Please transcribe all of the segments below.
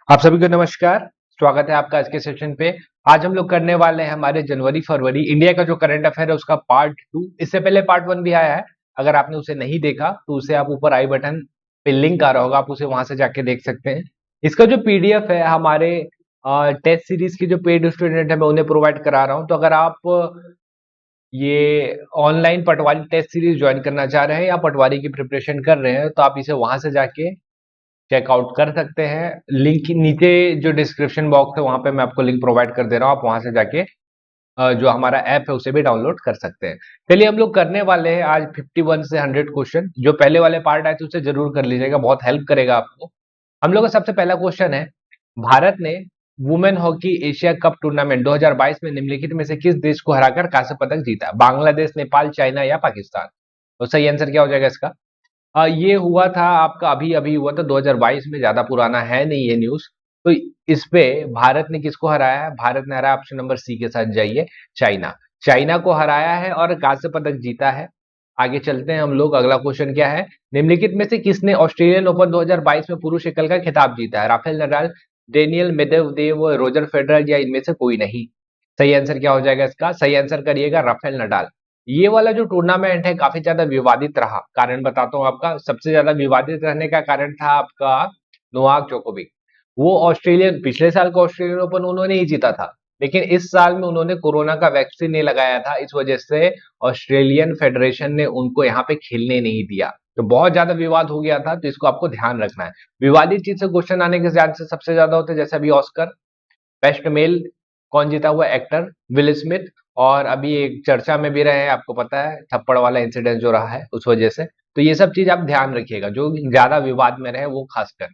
आप सभी को नमस्कार। स्वागत है आपका आज के सेशन पे। आज हम लोग करने वाले हैं हमारे जनवरी फरवरी इंडिया का जो करंट अफेयर है उसका पार्ट 2। इससे पहले पार्ट 1 भी आया है। अगर आपने उसे नहीं देखा तो उसे आप ऊपर आई बटन पे लिंक आ रहा होगा, आप उसे वहां से जाके देख सकते हैं। इसका जो पीडीएफ है हमारे टेस्ट सीरीज की जो पेड स्टूडेंट है मैं उन्हें प्रोवाइड करा रहा हूँ। तो अगर आप ये ऑनलाइन पटवारी टेस्ट सीरीज ज्वाइन करना चाह रहे हैं या पटवारी की प्रिपरेशन कर रहे हैं तो आप इसे वहां से जाके चेकआउट कर सकते हैं। लिंक नीचे जो डिस्क्रिप्शन बॉक्स है वहां पे मैं आपको लिंक प्रोवाइड कर दे रहा हूँ, आप वहां से जाके जो हमारा ऐप है उसे भी डाउनलोड कर सकते हैं। चलिए हम लोग करने वाले हैं आज 51 से 100 क्वेश्चन। जो पहले वाले पार्ट आए थे उसे जरूर कर लीजिएगा, बहुत हेल्प करेगा आपको। हम लोग का सबसे पहला क्वेश्चन है, भारत ने women hockey Asia cup tournament 2022 में निम्नलिखित में से किस देश को हराकर कांस्य पदक जीता? बांग्लादेश, नेपाल, चाइना या पाकिस्तान? तो सही आंसर क्या हो जाएगा इसका? ये हुआ था आपका अभी अभी हुआ था 2022 में, ज्यादा पुराना है नहीं ये न्यूज। तो इस पे भारत ने किसको हराया है? भारत ने हराया, ऑप्शन नंबर सी के साथ जाइए, चाइना। चाइना को हराया है और कांस्य पदक जीता है। आगे चलते हैं हम लोग। अगला क्वेश्चन क्या है, निम्नलिखित में से किसने ऑस्ट्रेलियन ओपन 2022 में पुरुष एकल का खिताब जीता है? Rafael Nadal, Daniel Medvedev, Roger Federer या इनमें से कोई नहीं? सही आंसर क्या हो जाएगा इसका? सही आंसर करिएगा राफेल नडाल। ये वाला जो टूर्नामेंट है काफी ज्यादा विवादित रहा। कारण बताता हूँ आपका, सबसे ज्यादा विवादित रहने का कारण था आपका नोवाक जोकोविक। वो ऑस्ट्रेलियन, पिछले साल का ऑस्ट्रेलियन ओपन उन्होंने ही जीता था, लेकिन इस साल में उन्होंने कोरोना का वैक्सीन नहीं लगाया था। इस वजह से ऑस्ट्रेलियन फेडरेशन ने उनको यहाँ पे खेलने नहीं दिया, तो बहुत ज्यादा विवाद हो गया था। तो इसको आपको ध्यान रखना है। विवादित चीज से क्वेश्चन आने के चांसेस सबसे ज्यादा होते हैं, जैसे अभी ऑस्कर बेस्ट मेल कौन जीता हुआ? Actor will Smith. और अभी एक चर्चा में भी रहे हैं, आपको पता है थप्पड़ वाला इंसिडेंट जो रहा है उस वजह से। तो ये सब चीज आप ध्यान रखिएगा, जो ज्यादा विवाद में रहे वो खासकर।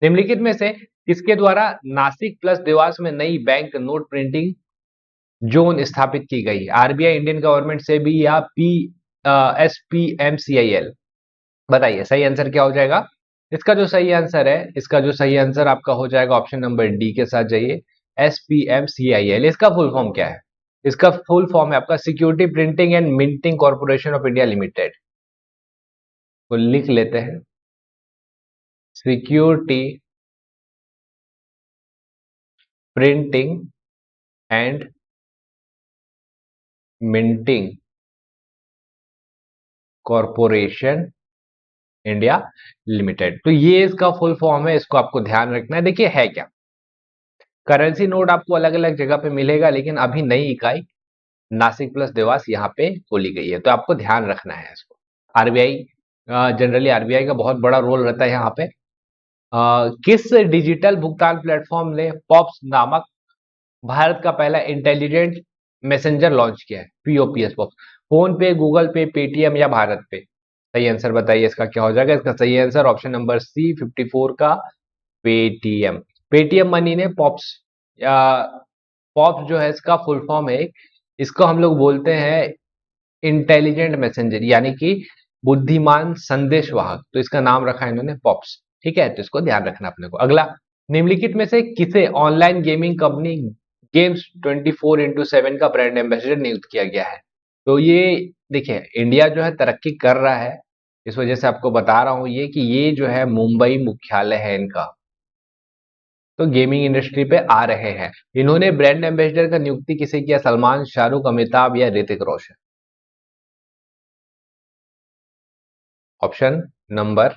निम्नलिखित में से किसके द्वारा नासिक प्लस देवास में नई बैंक नोट प्रिंटिंग जोन स्थापित की गई? आरबीआई, इंडियन गवर्नमेंट से भी, या P S P M C I L? बताइए सही आंसर क्या हो जाएगा इसका? जो सही आंसर है, इसका जो सही आंसर आपका हो जाएगा ऑप्शन नंबर डी के साथ जाइए, SPMCIL। इसका फुल फॉर्म क्या है? इसका फुल फॉर्म है आपका security printing and minting corporation of India limited. तो लिख लेते हैं, security printing and minting corporation India limited. तो ये इसका फुल फॉर्म है, इसको आपको ध्यान रखना है। देखिए है क्या, करेंसी नोट आपको अलग अलग जगह पे मिलेगा, लेकिन अभी नई इकाई नासिक प्लस देवास यहाँ पे खोली गई है, तो आपको ध्यान रखना है इसको। आरबीआई, जनरली आरबीआई का बहुत बड़ा रोल रहता है यहाँ पे। किस डिजिटल भुगतान प्लेटफॉर्म ने पॉप्स नामक भारत का पहला इंटेलिजेंट मैसेंजर लॉन्च किया है? POPS, pops. फोन पे, गूगल पे, पेटीएम या भारत पे? सही आंसर बताइए इसका क्या हो जाएगा? इसका सही आंसर ऑप्शन नंबर सी 54 का पेटीएम। पेटीएम मनी ने पॉप्स, पॉप्स जो है इसका फुल फॉर्म है, इसको हम लोग बोलते हैं इंटेलिजेंट मैसेंजर, यानी कि बुद्धिमान संदेश वाहक। तो इसका नाम रखा है इन्होंने पॉप्स। ठीक है, तो इसको ध्यान रखना अपने को। अगला, निम्नलिखित में से किसे online gaming company games 24x7 का ब्रांड एम्बेसडर नियुक्त किया गया है? तो ये देखिए, इंडिया जो है तरक्की कर रहा है, इस वजह से आपको बता रहा हूं ये कि ये जो है मुंबई मुख्यालय है इनका, तो गेमिंग इंडस्ट्री पे आ रहे हैं। इन्होंने ब्रांड एम्बेसडर का नियुक्ति किसे किया? सलमान, शाहरुख, अमिताभ या Hrithik Roshan? Option number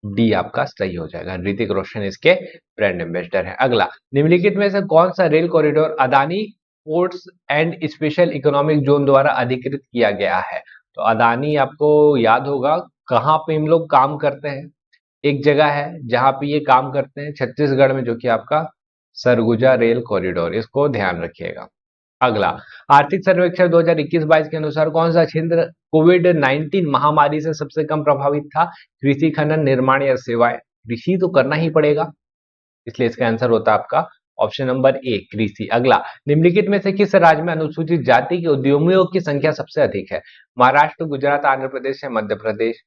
D आपका सही हो जाएगा, ऋतिक रोशन इसके ब्रांड एम्बेसडर है। अगला, निम्नलिखित में से कौन सा rail corridor Adani ports and special economic zone द्वारा अधिकृत किया गया है? तो अदानी आपको याद होगा कहाँ पे हम लोग काम करते हैं। एक जगह है जहां पे ये काम करते हैं छत्तीसगढ़ में, जो कि आपका सरगुजा रेल कॉरिडोर, इसको ध्यान रखिएगा। अगला, आर्थिक सर्वेक्षण 2021-22 के अनुसार कौन सा क्षेत्र कोविड 19 महामारी से सबसे कम प्रभावित था? कृषि, खनन, निर्माण या सेवाएं? कृषि तो करना ही पड़ेगा, इसलिए इसका आंसर होता है आपका ऑप्शन नंबर ए, कृषि। अगला, निम्नलिखित में से किस राज्य में अनुसूचित जाति के उद्यमियों की संख्या सबसे अधिक है? महाराष्ट्र, गुजरात, आंध्र प्रदेश या मध्य प्रदेश?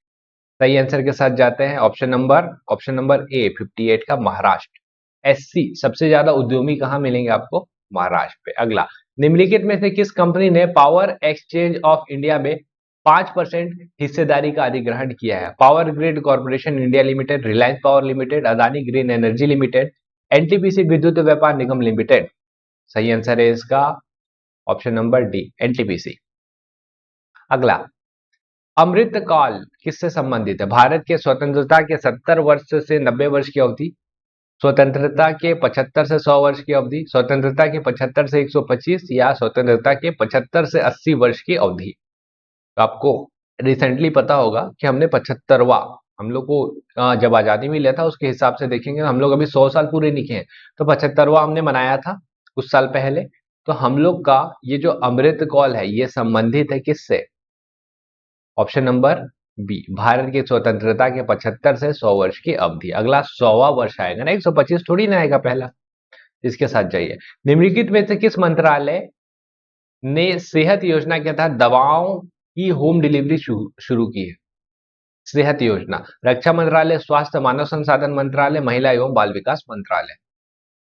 सही आंसर के साथ जाते हैं ऑप्शन नंबर ए 58 का महाराष्ट्र। एससी सबसे ज्यादा उद्यमी कहाँ मिलेंगे आपको? महाराष्ट्र पे। अगला, निम्नलिखित में से किस कंपनी ने पावर एक्सचेंज ऑफ इंडिया में 5% हिस्सेदारी का अधिग्रहण किया है? Power grid corporation India limited, Reliance power limited, Adani green energy limited, NTPC विद्युत व्यापार निगम लिमिटेड। सही आंसर है इसका ऑप्शन नंबर डी, एनटीपीसी। अगला, अमृतकाल किससे संबंधित है? भारत के स्वतंत्रता के 70 वर्ष से 90 वर्ष की अवधि, स्वतंत्रता के 75 से 100 वर्ष की अवधि, स्वतंत्रता के 75 से 125 या स्वतंत्रता के 75 से 80 वर्ष की अवधि। तो आपको रिसेंटली पता होगा कि हमने 75वां, हम लोग को जब आजादी मिला था उसके हिसाब से देखेंगे हम लोग अभी 100 साल पूरे नहीं किए हैं, तो 75वां हमने मनाया था कुछ साल पहले। तो हम लोग का ये जो अमृत कॉल है ये संबंधित है किससे? ऑप्शन नंबर बी, भारत की स्वतंत्रता के 75 से 100 वर्ष की अवधि। अगला 100वां वर्ष आएगा ना, 125 थोड़ी ना आएगा पहला, इसके साथ जाइए। निम्नलिखित में से किस मंत्रालय ने सेहत योजना के तहत दवाओं की होम डिलीवरी शुरू की है? सेहत योजना, रक्षा मंत्रालय, स्वास्थ्य मानव संसाधन मंत्रालय, महिला एवं बाल विकास मंत्रालय।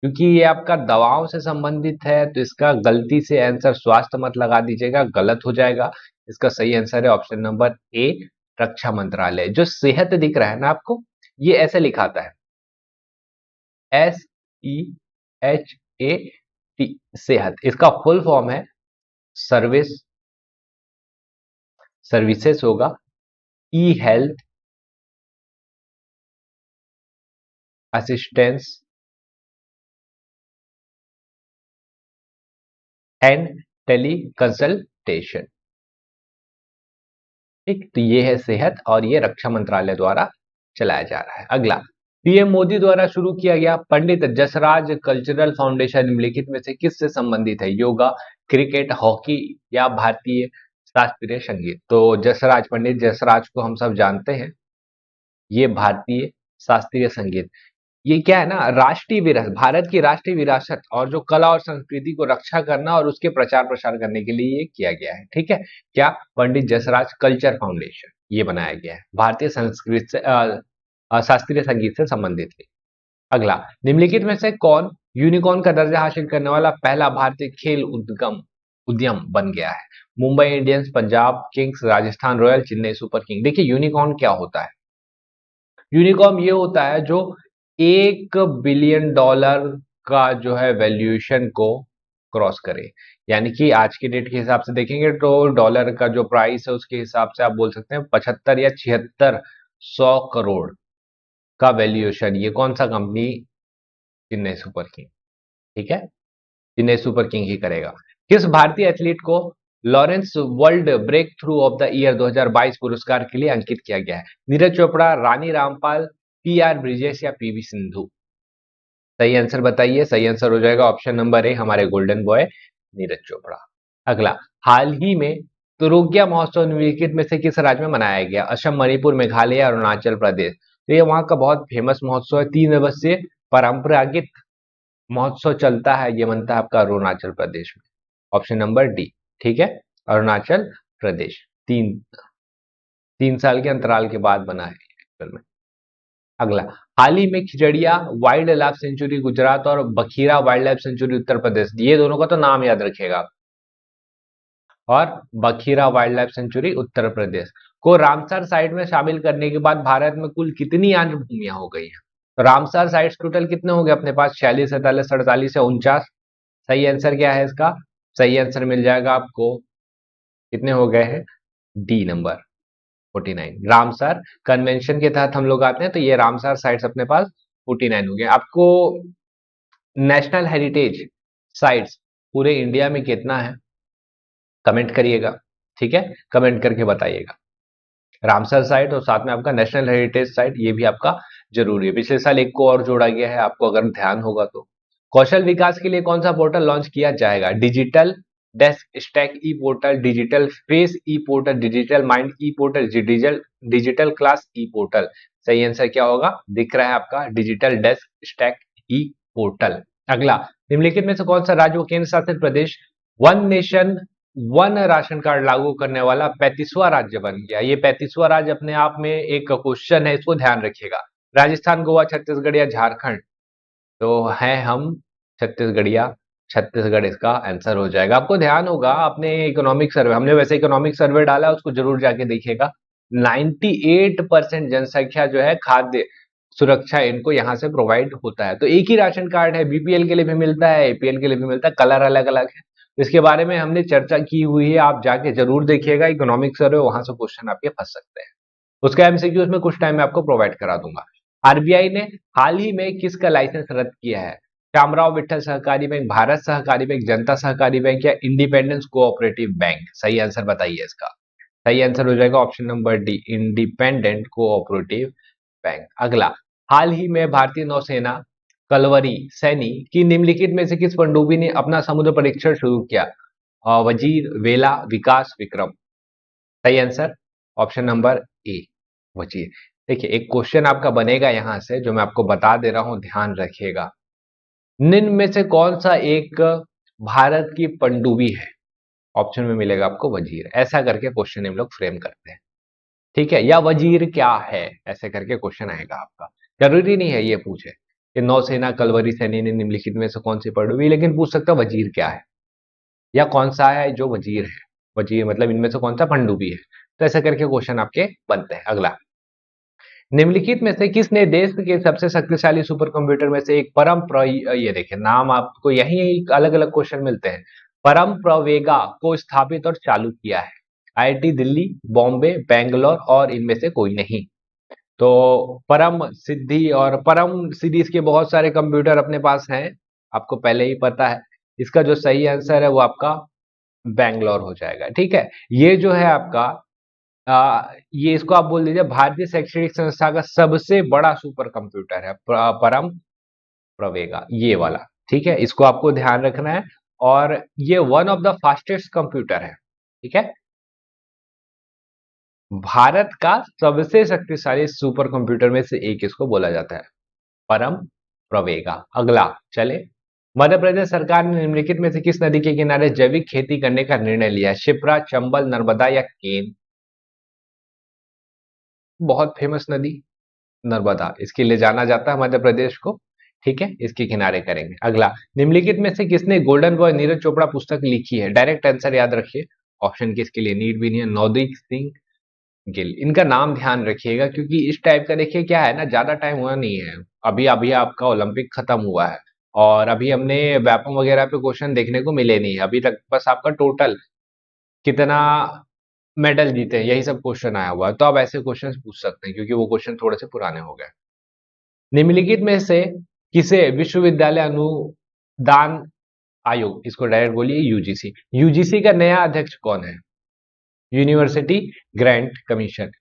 क्योंकि ये आपका दवाओं से संबंधित है तो इसका गलती से आंसर स्वास्थ्य मत लगा दीजिएगा, गलत हो जाएगा। इसका सही आंसर है ऑप्शन नंबर ए, रक्षा मंत्रालय। जो सेहत दिख रहा है ना आपको, ये ऐसे लिखाता है SEHAT, सेहत। इसका फुल फॉर्म है सर्विसेज होगा, e health assistance and teleconsultation. ठीक, तो ये है सेहत और ये रक्षा मंत्रालय द्वारा चलाया जा रहा है। अगला, पीएम मोदी द्वारा शुरू किया गया पंडित जसराज कल्चरल फाउंडेशन निम्नलिखित में से किससे संबंधित है? योगा, क्रिकेट, हॉकी या भारतीय शास्त्रीय संगीत। तो जसराज, पंडित जसराज को हम सब जानते हैं, ये भारतीय शास्त्रीय संगीत, ये क्या है ना, राष्ट्रीय विरासत, भारत की राष्ट्रीय विरासत और जो कला और संस्कृति को रक्षा करना और उसके प्रचार प्रसार करने के लिए ये किया गया है। ठीक है, क्या? पंडित जसराज कल्चर फाउंडेशन ये बनाया गया है, भारतीय संस्कृत से शास्त्रीय संगीत से संबंधित है। अगला, निम्नलिखित में से कौन यूनिकॉर्न का दर्जा हासिल करने वाला पहला भारतीय खेल उद्यम बन गया है? Mumbai Indians, Punjab Kings, Rajasthan royal, Chennai super king. देखिए यूनिकॉर्न क्या होता है? यूनिकॉर्न ये होता है जो $1 बिलियन का जो है वैल्यूएशन को क्रॉस करे। यानी कि आज की डेट के हिसाब से देखेंगे तो डॉलर का जो प्राइस है उसके हिसाब से आप बोल सकते हैं 75 या 76 100 करोड़ का वैल्यूएशन। ये कौन सा कंपनी? Chennai super king. ठीक है, चेन्नई सुपर किंग ही करेगा। किस भारतीय एथलीट को Lawrence world breakthrough of the year 2022 पुरस्कार के लिए अंकित किया गया है? नीरज चोपड़ा, रानी रामपाल, PR ब्रिजेश या PV सिंधु। सही आंसर बताइए। सही आंसर हो जाएगा ऑप्शन नंबर ए, हमारे गोल्डन बॉय नीरज चोपड़ा। अगला, हाल ही में तुरुकिया महोत्सव निम्नलिखित में से किस राज्य में मनाया गया? असम, मणिपुर, मेघालय, अरुणाचल प्रदेश। तो ये वहां का बहुत फेमस महोत्सव है, 3 दिवसीय परंपरागत महोत्सव चलता है, ये बनता है आपका अरुणाचल प्रदेश में। ऑप्शन नंबर डी, ठीक है, अरुणाचल प्रदेश। 3 साल के अंतराल के बाद बना है एक्चुअल में। अगला, हाल ही में Khijadiya wild life sanctuary Gujarat और Bakhira wild life sanctuary Uttar Pradesh, ये दोनों का तो नाम याद रखिएगा, और Bakhira wild life sanctuary Uttar Pradesh को रामसर साइट में शामिल करने के बाद भारत में कुल कितनी आर्द्र भूमियां हो गई हैं? तो रामसर साइट्स टोटल कितने हो गए अपने पास? 46, 47, 48 या 49। सही आंसर क्या है इसका? सही आंसर मिल जाएगा आपको, कितने हो गए हैं? D number 49। रामसर कन्वेंशन के तहत हम लोग आते हैं तो ये रामसर साइट्स अपने पास 49 हो गए। आपको नेशनल हेरिटेज साइट्स पूरे इंडिया में कितना है कमेंट करिएगा, ठीक है, कमेंट करके बताइएगा। रामसर साइट और साथ में आपका नेशनल हेरिटेज साइट, ये भी आपका जरूरी है। पिछले साल एक को और जोड़ा गया है, आपको अगर ध्यान होगा तो। कौशल विकास के लिए कौन सा पोर्टल लॉन्च किया जाएगा? Digital desk stack e portal, digital face e portal, digital mind e portal, digital class e portal. सही आंसर क्या होगा? दिख रहा है आपका digital desk stack e portal. अगला, निम्नलिखित में से कौन सा राज्य व केंद्र शासित प्रदेश one nation one ration card लागू करने वाला 35वां राज्य बन गया? ये 35वां राज्य अपने आप में एक क्वेश्चन है, इसको ध्यान रखिएगा। राजस्थान, गोवा, छत्तीसगढ़ या झारखंड? तो है हम छत्तीसगढ़िया, छत्तीसगढ़ इसका आंसर हो जाएगा। आपको ध्यान होगा अपने इकोनॉमिक सर्वे, हमने वैसे इकोनॉमिक सर्वे डाला, उसको जरूर जाके देखिएगा। 98% जनसंख्या जो है खाद्य सुरक्षा इनको यहाँ से प्रोवाइड होता है। तो एक ही राशन कार्ड है, बीपीएल के लिए भी मिलता है, एपीएल के लिए भी मिलता है, कलर अलग अलग है। इसके बारे में हमने चर्चा की हुई है, आप जाके जरूर देखिएगा, इकोनॉमिक सर्वे, वहां से क्वेश्चन आपके फंस सकते हैं। उसका एमसीक्यू उसमें कुछ टाइम में आपको प्रोवाइड करा दूंगा। आरबीआई ने हाल ही में किसका लाइसेंस रद्द किया है? श्यामराव विठल सहकारी बैंक, भारत सहकारी बैंक, जनता सहकारी बैंक या इंडिपेंडेंस कोऑपरेटिव बैंक? सही आंसर बताइए इसका। सही आंसर हो जाएगा option number D, independent cooperative bank. अगला, हाल ही में भारतीय नौसेना कलवरी सैनी की निम्नलिखित में से किस पनडुब्बी ने अपना समुद्र परीक्षण शुरू किया? वजीर, वेला, विकास, विक्रम? सही आंसर ऑप्शन नंबर ए, वजीर। देखिए, एक क्वेश्चन आपका बनेगा यहां से जो मैं आपको बता दे रहा हूं, ध्यान रखिएगा। निम्न में से कौन सा एक भारत की पनडुब्बी है? ऑप्शन में मिलेगा आपको वजीर। ऐसा करके क्वेश्चन हम लोग फ्रेम करते हैं, ठीक है, या वजीर क्या है, ऐसे करके क्वेश्चन आएगा आपका। जरूरी नहीं है ये पूछे कि नौसेना कलवरी सैनी ने निम्नलिखित में से कौन सी पनडुब्बी, लेकिन पूछ सकता है वजीर क्या है या कौन सा है जो वजीर है। वजीर मतलब इनमें से कौन सा पनडुब्बी है। तो ऐसा करके क्वेश्चन आपके बनते हैं। अगला, निम्नलिखित में से किसने देश के सबसे शक्तिशाली सुपर कंप्यूटर में से एक ये देखिए नाम आपको यही अलग अलग क्वेश्चन मिलते हैं, परम प्रवेगा को स्थापित और चालू किया है? आईआईटी दिल्ली, बॉम्बे, बेंगलोर और इनमें से कोई नहीं। तो परम सिद्धि और परम सीरीज के बहुत सारे कंप्यूटर अपने पास हैं, आपको पहले ही पता है। इसका जो सही आंसर है वो आपका बैंगलोर हो जाएगा, ठीक है। ये जो है आपका ये इसको आप बोल दीजिए भारतीय शैक्षणिक संस्था का सबसे बड़ा सुपर कंप्यूटर है, परम प्रवेगा, ये वाला, ठीक है। इसको आपको ध्यान रखना है, और ये one of the fastest computer है, ठीक है। भारत का सबसे शक्तिशाली सुपर कंप्यूटर में से एक इसको बोला जाता है, परम प्रवेगा। अगला चले, मध्य प्रदेश सरकार ने निम्नलिखित में से किस नदी के किनारे जैविक खेती करने का निर्णय लिया है? शिप्रा, चंबल, नर्मदा या केन? बहुत फेमस नदी नर्मदा, इसके लिए जाना जाता है मध्य प्रदेश को, ठीक है। इसके किनारे करेंगे। अगला, निम्नलिखित में से किसने गोल्डन बॉय नीरज चोपड़ा पुस्तक लिखी है? डायरेक्ट आंसर याद रखिए, ऑप्शन की इसके लिए नीड भी नहीं है। नवदीप सिंह गिल, इनका नाम ध्यान रखिएगा क्योंकि इस टाइप का देखिए क्या है ना, ज्यादा टाइम हुआ नहीं है, अभी अभी आपका ओलंपिक खत्म हुआ है और अभी हमने व्यापम वगैरह पे क्वेश्चन देखने को मिले नहीं अभी तक, बस आपका टोटल कितना मेडल जीते यही सब क्वेश्चन आया हुआ है। तो आप ऐसे क्वेश्चन पूछ सकते हैं क्योंकि वो क्वेश्चन थोड़े से पुराने हो गए। निम्नलिखित में से किसे विश्वविद्यालय अनुदान आयोग, इसको डायरेक्ट बोलिए यूजीसी, यूजीसी का नया अध्यक्ष कौन है? University grant commission,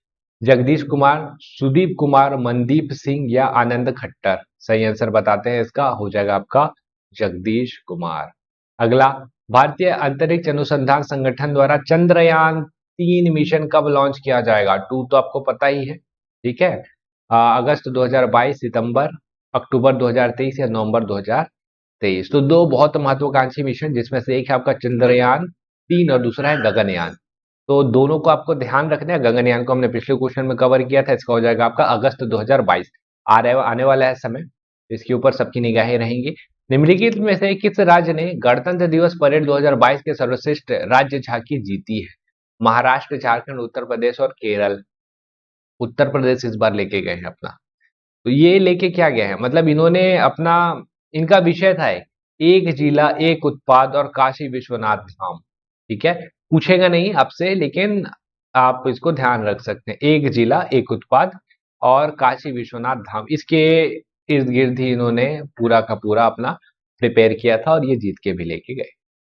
Jagdish Kumar, Sudeep Kumar, Mandeep Singh या आनंद खट्टर? सही आंसर बताते हैं, इसका हो जाएगा आपका जगदीश कुमार। अगला, भारतीय अंतरिक्ष अनुसंधान संगठन द्वारा चंद्रयान 3 मिशन कब लॉन्च किया जाएगा? 2 तो आपको पता ही है, ठीक है। अगस्त 2022, सितंबर, अक्टूबर 2023 या नवंबर 2023? तो दो बहुत महत्वाकांक्षी मिशन, जिसमें से एक है आपका चंद्रयान 3 और दूसरा है गगनयान। तो दोनों को आपको ध्यान रखना है। गगनयान को हमने पिछले क्वेश्चन में कवर किया था, इसका हो जाएगा आपका अगस्त 2022। आने वाला है समय, इसके ऊपर सबकी निगाहें रहेंगी। निम्नलिखित में से किस राज्य ने गणतंत्र दिवस परेड 2022 के सर्वश्रेष्ठ राज्य झांकी जीती है? महाराष्ट्र, झारखंड, उत्तर प्रदेश और केरल? उत्तर प्रदेश इस बार लेके गए हैं अपना। तो ये लेके क्या गए हैं, मतलब इन्होंने अपना, इनका विषय था एक जिला एक उत्पाद और काशी विश्वनाथ धाम, ठीक है। पूछेगा नहीं आपसे, लेकिन आप इसको ध्यान रख सकते हैं, एक जिला एक उत्पाद और काशी विश्वनाथ धाम, इसके इर्द गिर्द ही इन्होंने पूरा का पूरा अपना प्रिपेयर किया था और ये जीत के भी लेके गए।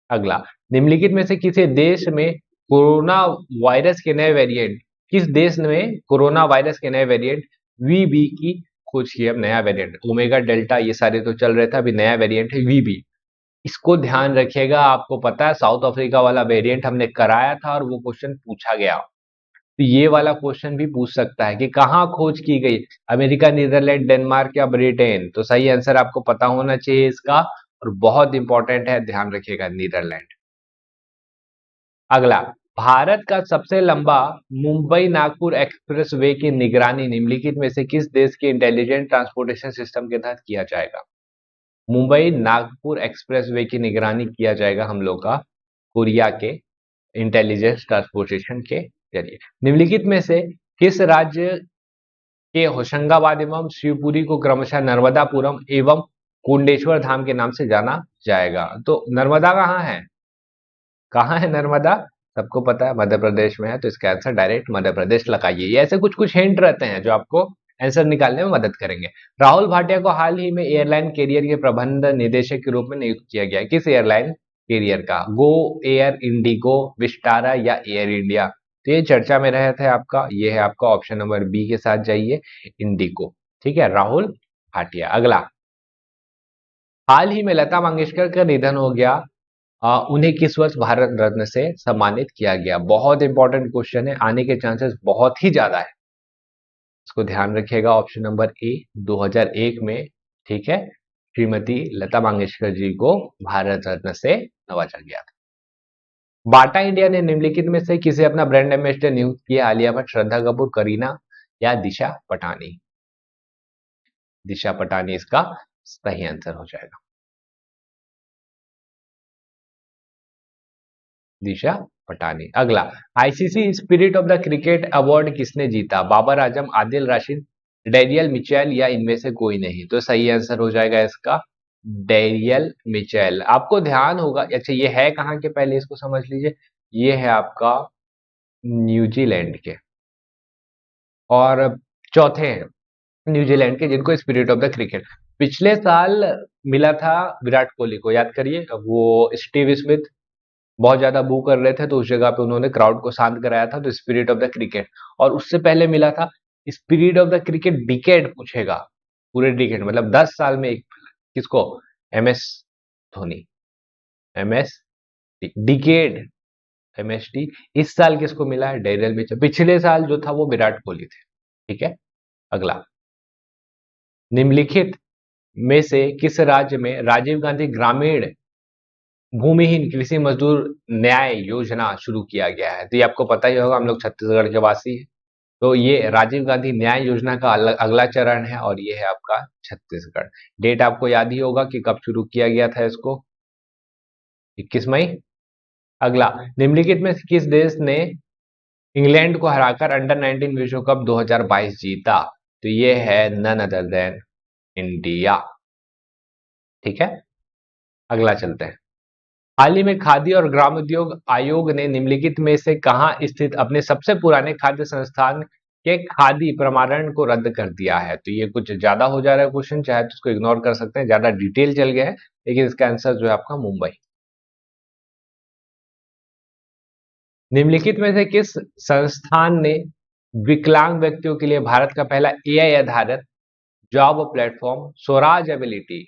अगला, निम्नलिखित में से किसी देश में कोरोना वायरस के नए वेरिएंट, किस देश में कोरोना वायरस के नए वेरिएंट वीबी की खोज की? अब नया वेरिएंट, ओमेगा डेल्टा ये सारे तो चल रहे थे, अभी नया वेरिएंट है वीबी। इसको ध्यान रखिएगा, आपको पता है साउथ अफ्रीका वाला वेरिएंट हमने कराया था और वो क्वेश्चन पूछा गया। तो ये वाला क्वेश्चन भी पूछ सकता है कि कहाँ खोज की गई, अमेरिका, नीदरलैंड, डेनमार्क या ब्रिटेन? तो सही आंसर आपको पता होना चाहिए इसका, और बहुत इंपॉर्टेंट है, ध्यान रखिएगा, नीदरलैंड। अगला, भारत का सबसे लंबा मुंबई नागपुर एक्सप्रेस वे की निगरानी निम्नलिखित में से किस देश के इंटेलिजेंट ट्रांसपोर्टेशन सिस्टम के तहत किया जाएगा? मुंबई नागपुर एक्सप्रेस वे की निगरानी किया जाएगा हम लोग का कोरिया के इंटेलिजेंस ट्रांसपोर्टेशन के जरिए। निम्नलिखित में से किस राज्य कि होशंगाबाद एवं शिवपुरी को क्रमशः नर्मदापुरम एवं कुंडेश्वर धाम के नाम से जाना जाएगा। तो नर्मदा कहाँ है? कहाँ है नर्मदा? सबको पता है मध्य प्रदेश में है, तो इसका आंसर डायरेक्ट मध्य प्रदेश लगाइए। ये ऐसे कुछ कुछ हिंट रहते हैं जो आपको आंसर निकालने में मदद करेंगे। राहुल भाटिया को हाल ही में एयरलाइन कैरियर के प्रबंध निदेशक के रूप में नियुक्त किया गया। किस एयरलाइन कैरियर का? गो एयर, इंडिगो, विस्टारा या एयर इंडिया? तो ये चर्चा में रहे थे आपका, ये है आपका ऑप्शन नंबर बी के साथ जाइए, इंडिगो। ठीक है, राहुल भाटिया। अगला, हाल ही में लता मंगेशकर का निधन हो गया, उन्हें किस वर्ष भारत रत्न से सम्मानित किया गया? बहुत इंपॉर्टेंट क्वेश्चन है, आने के चांसेस बहुत ही ज्यादा है, इसको ध्यान रखिएगा। ऑप्शन नंबर ए, 2001 में। ठीक है, श्रीमती लता मंगेशकर जी को भारत रत्न से नवाजा गया था। बाटा इंडिया ने निम्नलिखित में से किसे अपना ब्रांड एम्बेसडर नियुक्त किया? आलिया भट्ट, श्रद्धा कपूर, करीना या दिशा पटानी? दिशा पटानी इसका सही आंसर हो जाएगा। दिशा पटानी। अगला, ICC spirit of the cricket award किसने जीता? बाबर आजम, आदिल राशिद, डेरियल मिचेल या इनमें से कोई नहीं? तो सही आंसर हो जाएगा इसका डेरियल मिचेल। आपको ध्यान होगा, अच्छा ये है कहाँ के, पहले इसको समझ लीजिए। ये है आपका न्यूजीलैंड के, और चौथे हैं न्यूजीलैंड के जिनको स्पिरिट ऑफ द क्रिकेट पिछले साल मिला था विराट कोहली को, याद करिए। वो स्टीव स्मिथ बहुत ज्यादा बू कर रहे थे, तो उस जगह पे उन्होंने क्राउड को शांत कराया था, तो स्पिरिट ऑफ द क्रिकेट। और उससे पहले मिला था spirit of the cricket decade, पूछेगा पूरे डिकेड मतलब 10 साल में एक। किसको? MS Dhoni, MS decade, MST. इस साल किसको मिला है? Daryl Mitchell. पिछले साल जो था वो विराट कोहली थे। ठीक है, अगला, निम्नलिखित में से किस राज्य में राजीव गांधी ग्रामीण भूमिहीन कृषि मजदूर न्याय योजना शुरू किया गया है? तो ये आपको पता ही होगा, हम लोग छत्तीसगढ़ के वासी हैं। तो ये राजीव गांधी न्याय योजना का अगला चरण है, और ये है आपका छत्तीसगढ़। डेट आपको याद ही होगा कि कब शुरू किया गया था इसको, 21 मई। अगला, निम्नलिखित में से किस देश ने इंग्लैंड को हराकर अंडर-19 विश्व कप 2022 जीता? तो ये है नन अदर देन इंडिया। ठीक है, अगला चलते हैं। हाल ही में खादी और ग्रामोद्योग आयोग ने निम्नलिखित में से कहां स्थित अपने सबसे पुराने खाद्य संस्थान के खादी प्रमाणन को रद्द कर दिया है? तो ये कुछ ज्यादा हो जा रहा है क्वेश्चन, चाहे तो इसको इग्नोर कर सकते हैं, ज्यादा डिटेल चल गया है, लेकिन इसका आंसर जो है आपका मुंबई। निम्नलिखित में से किस संस्थान ने विकलांग व्यक्तियों के लिए भारत का पहला एआई आधारित जॉब प्लेटफॉर्म स्वराज एबिलिटी,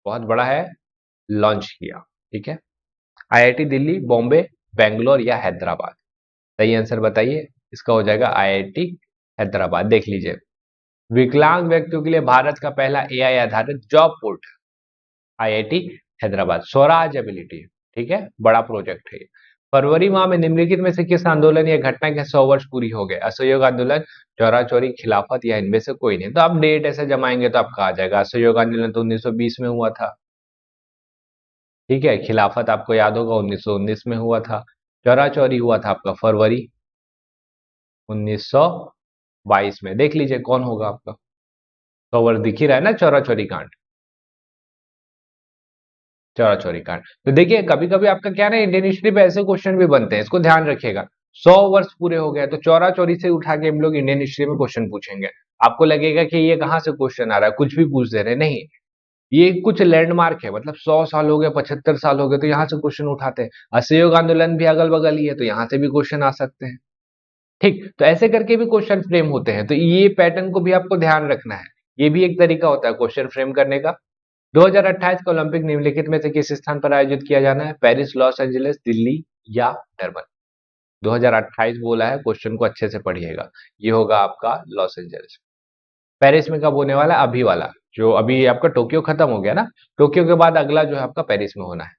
बहुत बड़ा है, लॉन्च किया? ठीक है, आईआईटी दिल्ली, बॉम्बे, बेंगलोर या हैदराबाद? सही आंसर बताइए, इसका हो जाएगा आईआईटी हैदराबाद। देख लीजिए, विकलांग व्यक्तियों के लिए भारत का पहला एआई आधारित job portal, IIT Hyderabad, Swaraj ability. ठीक है, बड़ा प्रोजेक्ट है। फरवरी माह में निम्नलिखित में से किस आंदोलन या घटना के 100 वर्ष पूरी हो गए? असहयोग आंदोलन, चौरा चौरी, खिलाफत या इनमें से कोई नहीं? तो आप डेट ऐसे जमाएंगे तो आपका आ जाएगा। असहयोग आंदोलन तो 1920 में हुआ था। ठीक है, खिलाफत आपको याद होगा 1919 में हुआ था। चौरा चौरी हुआ था आपका फरवरी 1922 में। देख लीजिए कौन होगा आपका। 100 वर्ष दिख ही रहा है ना, चौरा चौरी कांड, चौरा चौरी कांड। तो देखिए कभी कभी आपका क्या ना, इंडियन हिस्ट्री पे ऐसे क्वेश्चन भी बनते हैं, इसको ध्यान रखिएगा। 100 वर्ष पूरे हो गए तो चौरा चौरी से उठा के हम लोग इंडियन हिस्ट्री में क्वेश्चन पूछेंगे। आपको लगेगा कि ये कहाँ से क्वेश्चन आ रहा है, कुछ भी पूछ दे रहे, नहीं, ये कुछ लैंडमार्क है, मतलब 100 साल हो गए, 75 साल हो गए, तो यहाँ से क्वेश्चन उठाते हैं। असहयोग आंदोलन भी अगल बगल ही है, तो यहाँ से भी क्वेश्चन आ सकते हैं। ठीक, तो ऐसे करके भी क्वेश्चन फ्रेम होते हैं, तो ये पैटर्न को भी आपको ध्यान रखना है। ये भी एक तरीका होता है क्वेश्चन फ्रेम करने का। 2028 का ओलंपिक निम्नलिखित में से किस स्थान पर आयोजित किया जाना है? पेरिस, लॉस एंजलिस, दिल्ली या डरबन? 2028 बोला है, क्वेश्चन को अच्छे से पढ़िएगा। ये होगा आपका लॉस एंजलिस। पेरिस में कब होने वाला है? अभी वाला, जो अभी आपका टोक्यो खत्म हो गया ना, टोक्यो के बाद अगला जो है आपका पेरिस में होना है।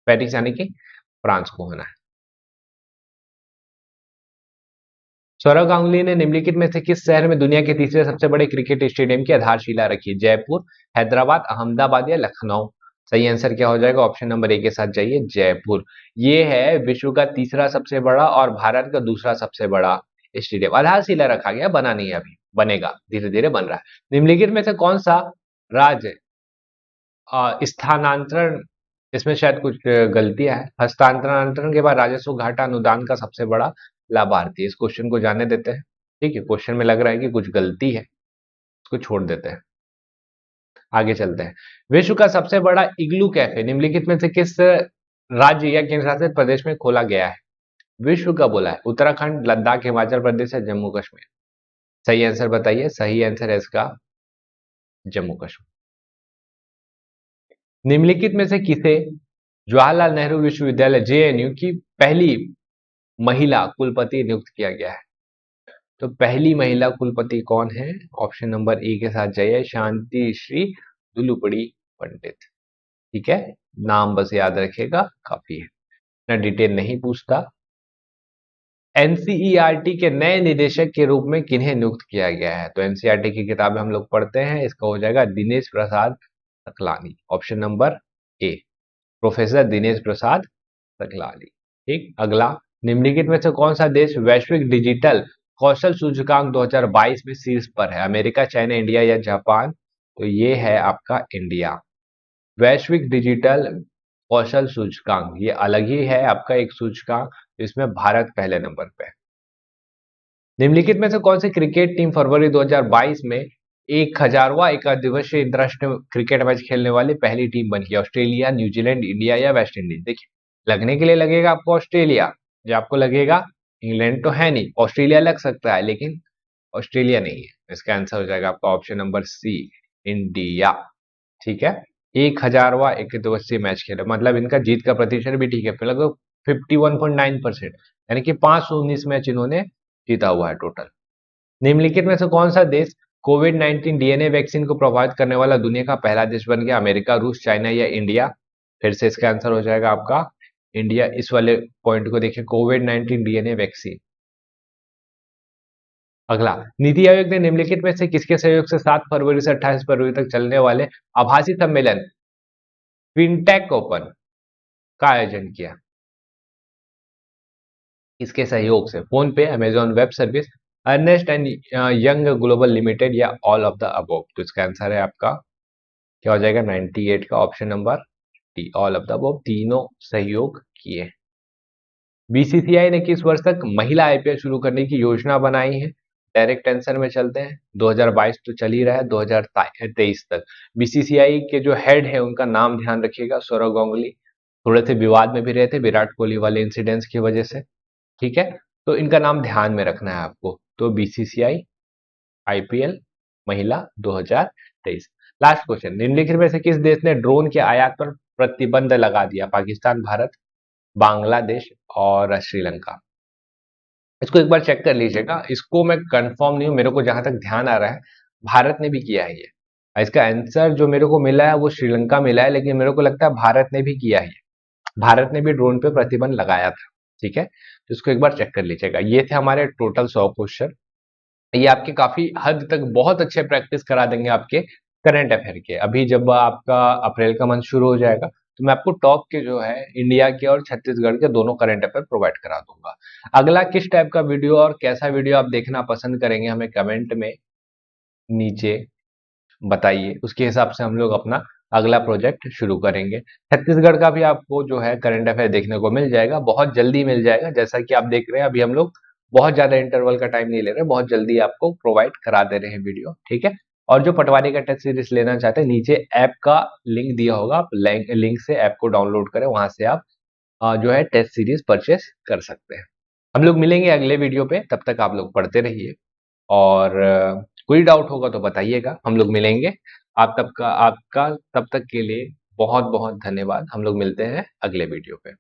पेरिस यानी कि फ्रांस को होना है। सौरव गांगुली ने निम्नलिखित में से किस शहर में दुनिया के तीसरे सबसे बड़े क्रिकेट स्टेडियम की आधारशिला रखी है? जयपुर, हैदराबाद, अहमदाबाद या लखनऊ? सही आंसर क्या हो जाएगा? ऑप्शन नंबर ए के साथ जाइए, जयपुर। ये है विश्व का तीसरा सबसे बड़ा और भारत का दूसरा सबसे बड़ा स्टेडियम, आधारशिला रखा गया, बना नहीं है अभी, बनेगा, धीरे धीरे बन रहा है। निम्नलिखित में से कौन सा राज्य स्थानांतरण, इसमें शायद कुछ गलतियां हैं, हस्तांतरण के बाद राजस्व घाटा अनुदान का सबसे बड़ा लाभार्थी है। इस क्वेश्चन को जाने देते हैं। ठीक है, क्वेश्चन में लग रहा है कि कुछ गलती है, इसको छोड़ देते हैं, आगे चलते हैं। विश्व का सबसे बड़ा इग्लू कैफे निम्नलिखित में से किस राज्य या केंद्र शासित प्रदेश में खोला गया है? विश्व का बोला है, उत्तराखंड, लद्दाख, हिमाचल प्रदेश या जम्मू कश्मीर? सही आंसर बताइए। सही आंसर है इसका जम्मू कश्मीर। निम्नलिखित में से किसे जवाहरलाल नेहरू विश्वविद्यालय जेएनयू की पहली महिला कुलपति नियुक्त किया गया है? तो पहली महिला कुलपति कौन है? ऑप्शन नंबर ए के साथ जाइए, शांति श्री दुलुपड़ी पंडित। ठीक है, नाम बस याद रखेगा, काफी है, इतना डिटेल नहीं पूछता। एनसीईआरटी के नए निदेशक के रूप में किन्हें नियुक्त किया गया है? तो एनसीईआरटी की किताबें हम लोग पढ़ते हैं, इसका हो जाएगा Dinesh Prasad Saklani. Option number A, professor Dinesh Prasad Saklani. ठीक, अगला, निम्नलिखित में से कौन सा देश वैश्विक डिजिटल कौशल सूचकांक 2022 में शीर्ष पर है? अमेरिका, चाइना, इंडिया या जापान? तो ये है आपका इंडिया। वैश्विक डिजिटल कौशल सूचकांक ये अलग ही है आपका एक सूचकांक, इसमें भारत पहले नंबर पे है। निम्नलिखित में से कौन सी क्रिकेट टीम फरवरी 2022 में 1000वां एकदिवसीय अंतरराष्ट्रीय क्रिकेट मैच खेलने वाली पहली टीम बन गई? ऑस्ट्रेलिया, न्यूजीलैंड, इंडिया या वेस्ट इंडीज? देखिए, लगने के लिए लगेगा आपको ऑस्ट्रेलिया, जो आपको लगेगा इंग्लैंड तो है नहीं, ऑस्ट्रेलिया लग सकता है लेकिन ऑस्ट्रेलिया नहीं है। इसका आंसर हो जाएगा आपका ऑप्शन नंबर सी, इंडिया। ठीक है, 1000वां एकदिवसीय मैच खेला, मतलब इनका जीत का प्रतिशत भी ठीक है, लगभग 51.9%, यानी कि 519 मैच इन्होंने जीता हुआ है टोटल। निम्नलिखित में से कौन सा देश कोविड-19 डीएनए वैक्सीन को प्रभावित करने वाला दुनिया का पहला देश बन गया? अमेरिका, रूस, चाइना या इंडिया? फिर से इसका आंसर हो जाएगा आपका इंडिया। इस वाले पॉइंट को देखिए, कोविड-19 डीएनए वैक्सीन। अगला, नीति आयोग ने निम्नलिखित में से किसके सहयोग से 7 फरवरी से 28 फरवरी तक चलने वाले आभासी सम्मेलन फिनटेक ओपन का आयोजन किया? इसके सहयोग से PhonePe, Amazon web service, Ernst and Young global limited या ऑल ऑफ द अबव? तो इसका आंसर है आपका क्या हो जाएगा? 98 का option number D, all of the above, तीनों सहयोग किए। बीसीसीआई ने किस वर्ष तक महिला आईपीएल शुरू करने की योजना बनाई है? डायरेक्ट आंसर में चलते हैं, 2022 तो चल ही रहा है, 2023 तक। बीसीसीआई के जो हेड है उनका नाम ध्यान रखिएगा, सौरव गांगुली। थोड़े से विवाद में भी रहे थे विराट कोहली वाले इंसिडेंट्स की वजह से। ठीक है, तो इनका नाम ध्यान में रखना है आपको। तो बीसीसीआई आईपीएल महिला 2023। लास्ट क्वेश्चन, निम्नलिखित में से किस देश ने ड्रोन के आयात पर प्रतिबंध लगा दिया? पाकिस्तान, भारत, बांग्लादेश और श्रीलंका? इसको एक बार चेक कर लीजिएगा, इसको मैं कंफर्म नहीं हूं, मेरे को जहां तक ध्यान आ रहा है भारत ने भी किया है ये। इसका आंसर जो मेरे को मिला है वो श्रीलंका मिला है, लेकिन मेरे को लगता है भारत ने भी किया है, भारत ने भी ड्रोन पे प्रतिबंध लगाया था। ठीक है, तो इसको एक बार चेक कर लीजिएगा। ये थे हमारे टोटल 100 क्वेश्चन, ये आपके काफी हद तक बहुत अच्छे प्रैक्टिस करा देंगे आपके करंट अफेयर के। अभी जब आपका अप्रैल का मंथ शुरू हो जाएगा तो मैं आपको टॉप के जो है इंडिया के और छत्तीसगढ़ के दोनों करंट अफेयर प्रोवाइड करा दूंगा। अगला किस टाइप का वीडियो और कैसा वीडियो आप देखना पसंद करेंगे हमें कमेंट में नीचे बताइए, उसके हिसाब से हम लोग अपना अगला प्रोजेक्ट शुरू करेंगे। छत्तीसगढ़ का भी आपको जो है करंट अफेयर देखने को मिल जाएगा, बहुत जल्दी मिल जाएगा। जैसा कि आप देख रहे हैं अभी हम लोग बहुत ज्यादा इंटरवल का टाइम नहीं ले रहे, बहुत जल्दी आपको प्रोवाइड करा दे रहे हैं वीडियो। ठीक है, और जो पटवारी का टेस्ट सीरीज लेना चाहते हैं, नीचे ऐप का लिंक दिया होगा, आप लिंक से ऐप को डाउनलोड करें, वहां से आप जो है टेस्ट सीरीज परचेस कर सकते हैं। हम लोग मिलेंगे अगले वीडियो पे, तब तक आप लोग पढ़ते रहिए और कोई डाउट होगा तो बताइएगा, हम लोग मिलेंगे। आपका तब तक के लिए बहुत बहुत धन्यवाद। हम लोग मिलते हैं अगले वीडियो पे।